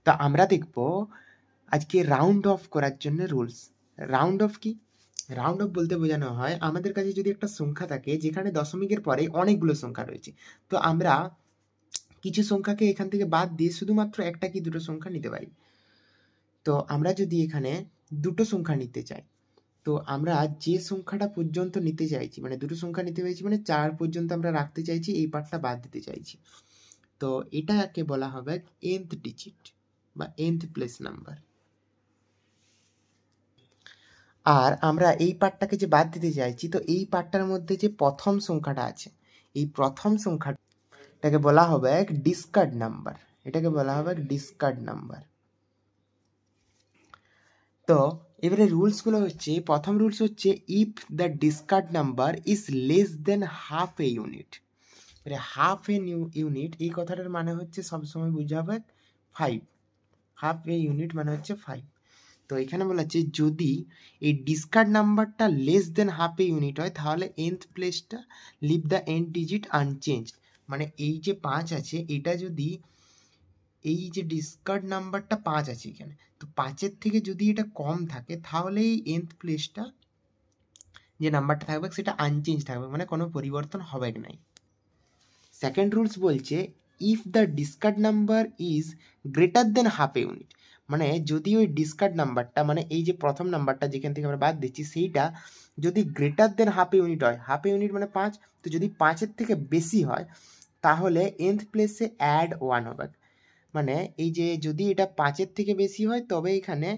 তো আমরা দেখব আজকে রাউন্ড অফ করার জন্য রুলস। রাউন্ড অফ কি? রাউন্ড অফ বলতে বোঝানো হয় আমাদের কাছে যদি একটা সংখ্যা থাকে যেখানে দশমিকের পরে অনেকগুলো সংখ্যা রয়েছে, তো আমরা কিছু সংখ্যাকে এখান থেকে বাদ দিয়ে শুধুমাত্র একটা কি দুটো সংখ্যা নিতে পারি। তো আমরা যদি এখানে দুটো সংখ্যা নিতে চাই, তো আমরা যে সংখ্যাটা পর্যন্ত নিতে চাইছি, মানে দুটো সংখ্যা নিতে চাইছি মানে 4 পর্যন্ত আমরা রাখতে চাইছি, এই পার্টটা বাদ দিতে চাইছি। তো এটাকে বলা হবে nth ডিজিট বা nth প্লেস নাম্বার। আর আমরা এই পার্টটাকে যে বাদ দিতে চাইছি, তো এই পার্টটার মধ্যে যে প্রথম সংখ্যাটা আছে, এই প্রথম সংখ্যাটাকে বলা হবে এক ডিসকার্ড নাম্বার। এটাকে বলা হবে ডিসকার্ড নাম্বার। তো এবারে রুলসগুলো হচ্ছে, প্রথম রুলস হচ্ছে if the discard number is less than half a unit. এবারে হাফ এ ইউনিট এই কথাটার মানে হচ্ছে সবসময় বুঝাবে 5। হাফ এ ইউনিট মানে হচ্ছে 5। তো এখানে বলা হচ্ছে যদি এই ডিসকার্ড নাম্বারটা less than half a unit হয় তাহলে nth প্লেসটা leave the nth digit unchanged. মানে এই যে 5 আছে, এটা যদি এই যে ডিসকার্ড নাম্বারটা 5 আছে এখানে, তো 5-এর থেকে যদি এটা কম থাকে তাহলে এই nth প্লেসটা যে নাম্বারটা থাকবে সেটা আনচেঞ্জ থাকবে, মানে কোনো পরিবর্তন হবে নাই। সেকেন্ড রুলস বলছে if the discard number is greater than half unit. মানে যদি ওই ডিসকার্ড নাম্বারটা, মানে এই যে প্রথম নাম্বারটা যেখান থেকে আমরা বাদ দিচ্ছি, সেইটা যদি গ্রেটার দেন হাফ ইউনিট হয়, হাফ ইউনিট মানে 5, তো যদি 5-এর থেকে বেশি হয় তাহলে nth প্লেসে অ্যাড 1 হবে। মানে এই যে যদি এটা 5-এর থেকে বেশি হয় তবে এখানে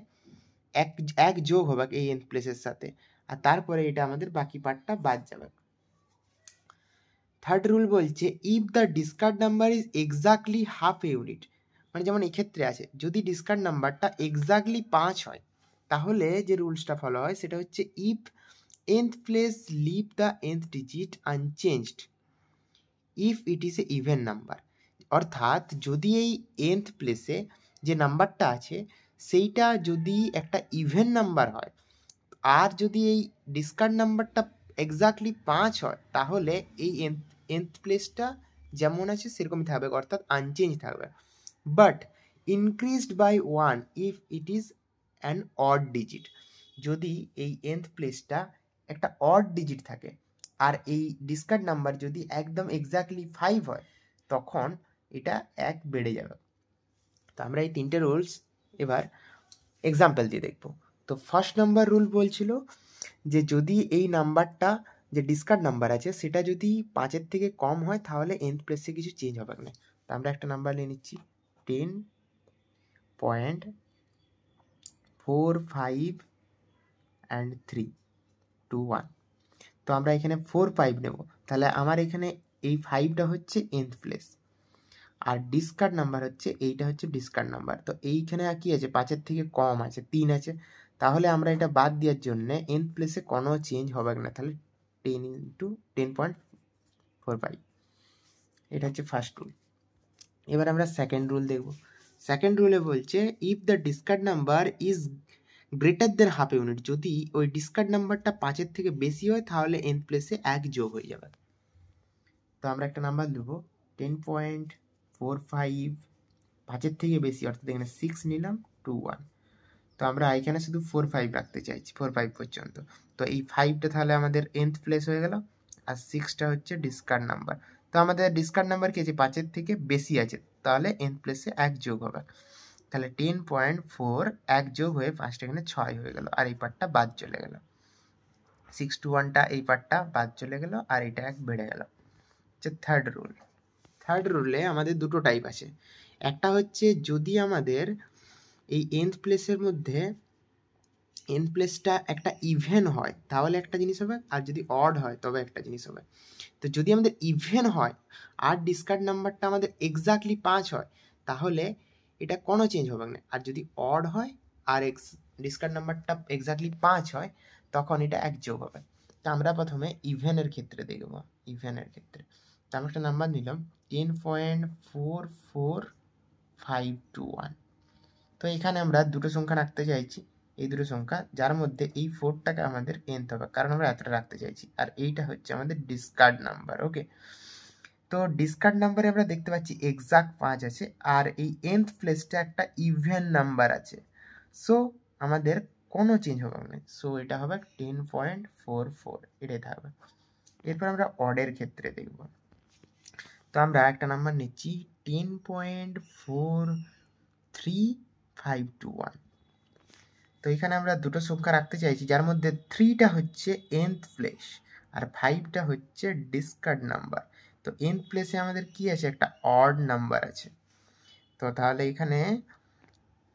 এক এক যোগ হবে এই nth প্লেসের সাথে, আর তারপরে এটা আমাদের বাকি পার্টটা বাদ যাবে। থার্ড রুল বলছে if the discard number is exactly half a unit. মানে যেমন এক্ষেত্রে আছে, যদি ডিসকার্ড নাম্বারটা এক্স্যাক্টলি 5 হয় তাহলে যে রুলসটা ফলো হয় সেটা হচ্ছে if nth place leave the nth digit unchanged if it is a even number. অর্থাৎ যদি এই nth প্লেসে যে নাম্বারটা আছে সেইটা যদি একটা ইভেন নাম্বার হয়, আর যদি এই ডিসকার্ড নাম্বারটা এক্স্যাক্টলি 5 হয় তাহলে এই nth প্লেসটা যেমন আছে সেরকমই থাকবে, অর্থাৎ আনচেঞ্জ থাকবে। But increased by 1 if it is an odd digit. যদি এই nth প্লেসটা একটা অড ডিজিট থাকে আর এই ডিসকার্ড নাম্বার যদি একদম এক্স্যাক্টলি 5 হয় তখন এটা 1 বেড়ে যাবে। তো আমরা এই তিনটে রুলস এবার এক্সাম্পল দিয়ে দেখব। তো ফার্স্ট নাম্বার রুল বলছিল যে যদি এই নাম্বারটা যে ডিসকার্ড নাম্বার আছে সেটা যদি 5-এর থেকে কম হয় তাহলে nth প্লেসে কিছু চেঞ্জ হবে না। তো আমরা একটা নাম্বার নিয়ে নিচ্ছি 10.45 and 3 2 1। তো আমরা এখানে 4 5 নেব, তাহলে আমার এখানে এই 5টা হচ্ছে nth প্লেস আর ডিসকার্ড নাম্বার হচ্ছে এইটা হচ্ছে ডিসকার্ড নাম্বার। তো এইখানে আর কি আছে, 5-এর থেকে কম আছে, 3 আছে, তাহলে আমরা এটা বাদ দেওয়ার জন্য nth প্লেসে কোনো চেঞ্জ হবে না, তাহলে 10 ইন্টু 10.45। এটা হচ্ছে ফার্স্ট রুল। এবার আমরা সেকেন্ড রুল দেখব। সেকেন্ড রুলে বলছে if the discard number is greater than half unit. যদি ওই ডিসকার্ড নাম্বারটা 5-এর থেকে বেশি হয় তাহলে nth প্লেসে 1 যোগ হয়ে যাবে। তো আমরা একটা নাম্বার নেব 10.45, 5-এর থেকে বেশি অর্থাৎ এখানে 6 নিলাম 2 1। তো আমরা এখানে শুধু 4 5 রাখতে চাইছি, 4 5 পর্যন্ত। তো এই 5টা তাহলে আমাদের nth প্লেস হয়ে গেল আর 6টা হচ্ছে ডিসকার্ড নাম্বার। তো আমাদের ডিসকার্ড নাম্বার কি আছে, 5-এর থেকে বেশি আছে, তাহলে nth প্লেসে 1 যোগ হবে। তাহলে 10.4 1 যোগ হয়ে 5টা এখানে 6 হয়ে গেল আর এই পার্টটা বাদ চলে গেল। 6 to 1টা এই পার্টটা বাদ চলে গেল আর এটা 1 বেড়ে গেল। হচ্ছে থার্ড রুল। থার্ড রুলে আমাদের দুটো টাইপ আছে। একটা হচ্ছে যদি আমাদের এই nth প্লেসের মধ্যে nth প্লেসটা একটা ইভেন হয় তাহলে একটা জিনিস হবে, আর যদি অড হয় তবে একটা জিনিস হবে। তো যদি আমাদের ইভেন হয় আর ডিসকার্ড নাম্বারটা আমাদের এক্স্যাক্টলি 5 হয় তাহলে এটা কোনো চেঞ্জ হবে না, আর যদি অড হয় আর ডিসকার্ড নাম্বারটা এক্স্যাক্টলি 5 হয় তখন এটা 1 যোগ হবে। তো আমরা প্রথমে ইভেনের ক্ষেত্রে দেখব। ইভেনের ক্ষেত্রে তো আমরা একটা নাম্বার নিলাম 10.44521। তো এখানে আমরা দুটো সংখ্যা রাখতে চাইছি, এই দুটো সংখ্যা যার মধ্যে এই 4টাকে আমাদের nth হবে কারণ আমরা এতটা রাখতে চাইছি, আর এইটা হচ্ছে আমাদের ডিসকার্ড নাম্বার। ওকে, তো তো ডিসকার্ড নাম্বারে আমরা দেখতে পাচ্ছি এক্সাক্ট 5 আছে, আর এই nth প্লেসটা একটা ইভেন নাম্বার আছে, সো আমাদের কোনো চেঞ্জ হবে না, সো এটা হবে 10.44, এটাই থাকবে। এরপর আমরা অডের ক্ষেত্রে দেখব। তো আমরা একটা নাম্বার নিচ্ছি 10.43521। তো এখানে আমরা দুটো সংখ্যা রাখতে চাইছি, যার মধ্যে 3টা হচ্ছে nth প্লেস আর 5টা হচ্ছে ডিসকার্ড নাম্বার। তো nth প্লেসে আমাদের কি আছে, একটা অড নাম্বার আছে, তো তাহলে এখানে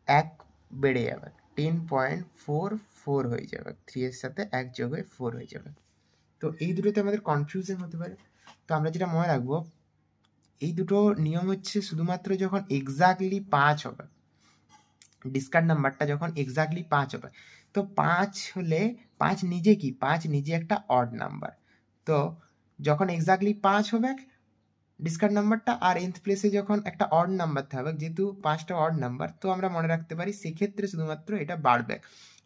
1 বেড়ে যাবে, 10.44 হয়ে যাবে, 3 এর সাথে 1 যোগ হয়ে 4 হয়ে যাবে। তো এই দুটোতে আমাদের কনফিউশন হতে পারে, তো আমরা যেটা মনে রাখবো, এই দুটো নিয়ম হচ্ছে শুধুমাত্র যখন এক্স্যাক্টলি 5 হবে, ডিসকার্ড নাম্বারটা যখন এক্স্যাক্টলি 5 হবে। তো 5 হলে 5 নিজে কি, 5 নিজে একটা অড নাম্বার, তো যখন এক্স্যাক্টলি 5 হবে ডিসকার্ড নাম্বারটা, আর nth প্লেসে যখন একটা অড নাম্বার থাকবে, যেহেতু 5টা অড নাম্বার, তো আমরা মনে রাখতে পারি সেক্ষেত্রে শুধুমাত্র এটা বাড়বে,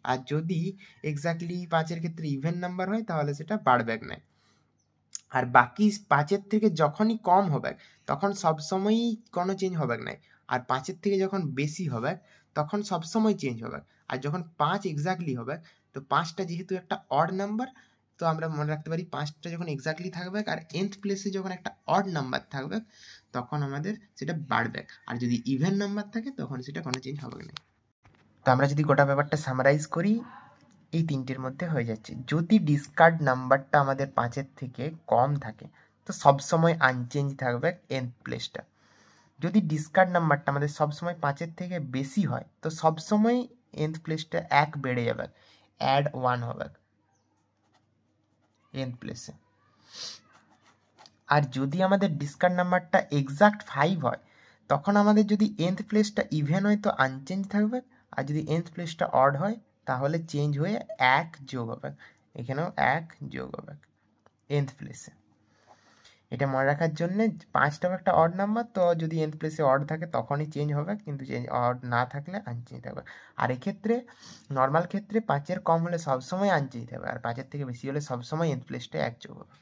আর যদি এক্স্যাক্টলি 5-এর ক্ষেত্রে ইভেন নাম্বার হয় তাহলে সেটা বাড়বে না। আর বাকি 5-এর থেকে যখনই কম হবে তখন সবসময়ই কোনো চেঞ্জ হবে না, আর 5-এর থেকে যখন বেশি হবে তখন সবসময় চেঞ্জ হবে। আর যখন 5 এক্স্যাক্টলি হবে, তো 5টা যেহেতু একটা অড নাম্বার, তো আমরা মনে রাখতে পারি 5টা যখন এক্স্যাক্টলি থাকবে আর nth প্লেসে যখন একটা অড নাম্বার থাকবে তখন আমাদের সেটা বাড়বে, আর যদি ইভেন নাম্বার থাকে তখন সেটা কোনো চেঞ্জ হবে না। তো আমরা যদি গোটা ব্যাপারটা সামারাইজ করি, এই তিনটের মধ্যে হয়ে যাচ্ছে, যদি ডিসকার্ড নাম্বারটা আমাদের 5-এর থেকে কম থাকে তো সবসময় আনচেঞ্জ থাকবে nth প্লেসটা। যদি ডিসকার্ড নাম্বারটা আমাদের সবসময় 5-এর থেকে বেশি হয় তো সবসময় nth প্লেসটা 1 বেড়ে যাবে, অ্যাড 1 হবে nth প্লেসে। আর যদি আমাদের ডিসকার্ড নাম্বারটা এক্সাক্ট 5 হয় তখন আমাদের যদি nth প্লেসটা ইভেন হয় তো আনচেঞ্জ থাকবে, আর যদি nth প্লেসটা অড হয় তাহলে চেঞ্জ হয়ে 1 যোগ হবে, এখানেও 1 যোগ হবে nth প্লেসে। এটা মনে রাখার জন্য 5টাও একটা অড নাম্বার, তো যদি nth প্লেসে অড থাকে তখনই চেঞ্জ হবে, কিন্তু চেঞ্জ অড না থাকলে আনচেঞ্জ থাকবে। আর এক্ষেত্রে নর্মাল ক্ষেত্রে 5-এর কম হলে সবসময় আনচেঞ্জ থাকবে, আর 5-এর থেকে বেশি হলে সবসময় nth প্লেসটা 1 যোগ হবে।